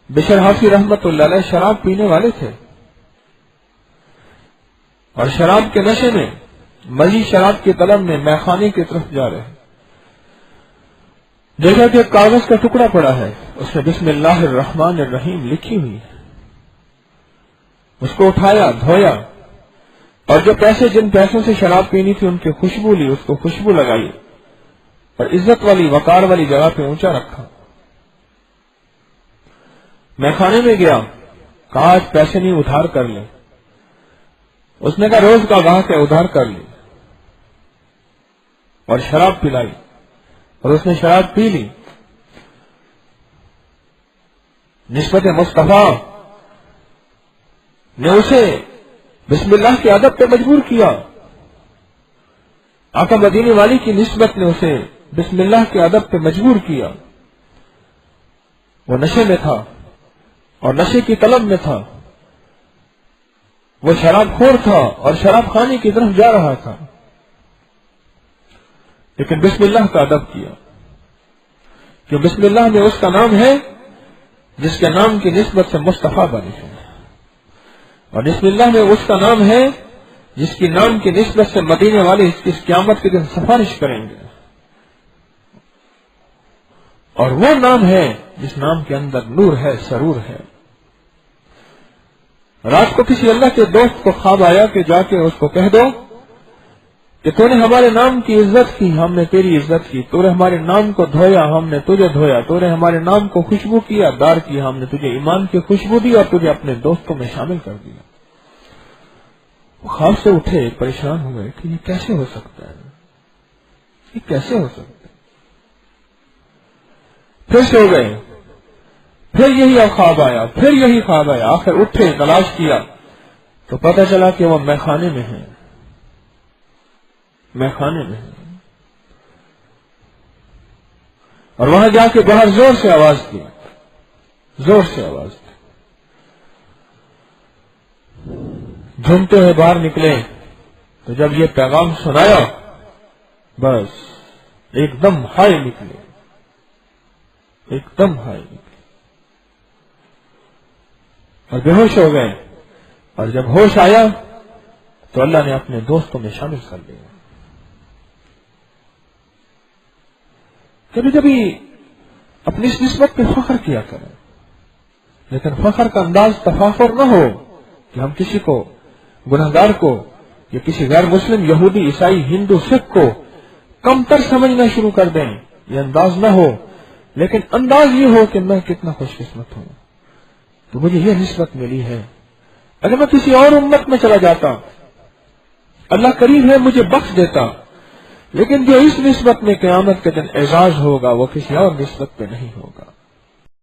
بشر حافظ رحمت اللہ علیہ شراب پینے والے تھے اور شراب کے نشے میں مزید شراب کی طلب میں میخانے کی طرف جا رہے ہیں. دیکھا کہ کاغذ کا ٹکڑا پڑا ہے, اس میں بسم اللہ الرحمن الرحیم لکھی ہوئی ہے. اس کو اٹھایا, دھویا, اور جو پیسے جن پیسوں سے شراب پینی تھی ان کی خوشبو لی, اس کو خوشبو لگائی اور عزت والی وقار والی جگہ پہ اونچا رکھا. میں کھانے میں گیا, کہا آج پیسے نہیں ادھار کر لیں. اس نے کہا روز کا گاہک ہے ادھار کر لی, اور شراب پلائی اور اس نے شراب پی لی. نسبت مصطفیٰ نے اسے بسم اللہ کے ادب پہ مجبور کیا. آقا مدینے والی کی نسبت نے اسے بسم اللہ کے ادب پہ مجبور کیا. وہ نشے میں تھا اور نشے کی طلب میں تھا, وہ شراب خور تھا اور شراب خانے کی طرف جا رہا تھا, لیکن بسم اللہ کا ادب کیا کہ بسم اللہ میں اس کا نام ہے جس کے نام کی نسبت سے مصطفیٰ بنی ہے, اور بسم اللہ میں اس کا نام ہے جس کی نام کی نسبت سے مدینے والے اس قیامت کے دن سفارش کریں گے, اور وہ نام ہے جس نام کے اندر نور ہے, سرور ہے. رات کو کسی اللہ کے دوست کو خواب آیا کہ جا کے اس کو کہہ دو کہ تو نے ہمارے نام کی عزت کی, ہم نے تیری عزت کی, تو نے ہمارے نام کو دھویا, ہم نے تجھے دھویا, تو نے ہمارے نام کو خوشبو کیا, دار کی, ہم نے تجھے ایمان کی خوشبو دی اور تجھے اپنے دوستوں میں شامل کر دیا. وہ خواب سے اٹھے, پریشان ہوئے کہ یہ کیسے ہو سکتا ہے, یہ کیسے ہو سکتا ہے. پھر سو گئے, پھر یہی خواب آیا, پھر یہی خواب آیا. آخر اٹھے, تلاش کیا تو پتہ چلا کہ وہ میخانے میں ہے, میخانے میں ہے. اور وہاں جا کے باہر زور سے آواز دی, زور سے آواز دی. جھومتے ہوئے باہر نکلے تو جب یہ پیغام سنایا بس ایک دم ہائے نکلے, ایک دم ہائے نکلے اور بے ہوش ہو گئے. اور جب ہوش آیا تو اللہ نے اپنے دوستوں میں شامل کر لیا. کبھی کبھی اپنی اس نسبت پہ فخر کیا کریں, لیکن فخر کا انداز تفاخر نہ ہو کہ ہم کسی کو, گناہگار کو, یا کسی غیر مسلم, یہودی, عیسائی, ہندو, سکھ کو کم تر سمجھنا شروع کر دیں. یہ انداز نہ ہو, لیکن انداز یہ ہو کہ میں کتنا خوش قسمت ہوں تو مجھے یہ نسبت ملی ہے. اگر میں کسی اور امت میں چلا جاتا, اللہ کریم ہے مجھے بخش دیتا, لیکن جو اس نسبت میں قیامت کے دن اعزاز ہوگا وہ کسی اور نسبت پہ نہیں ہوگا.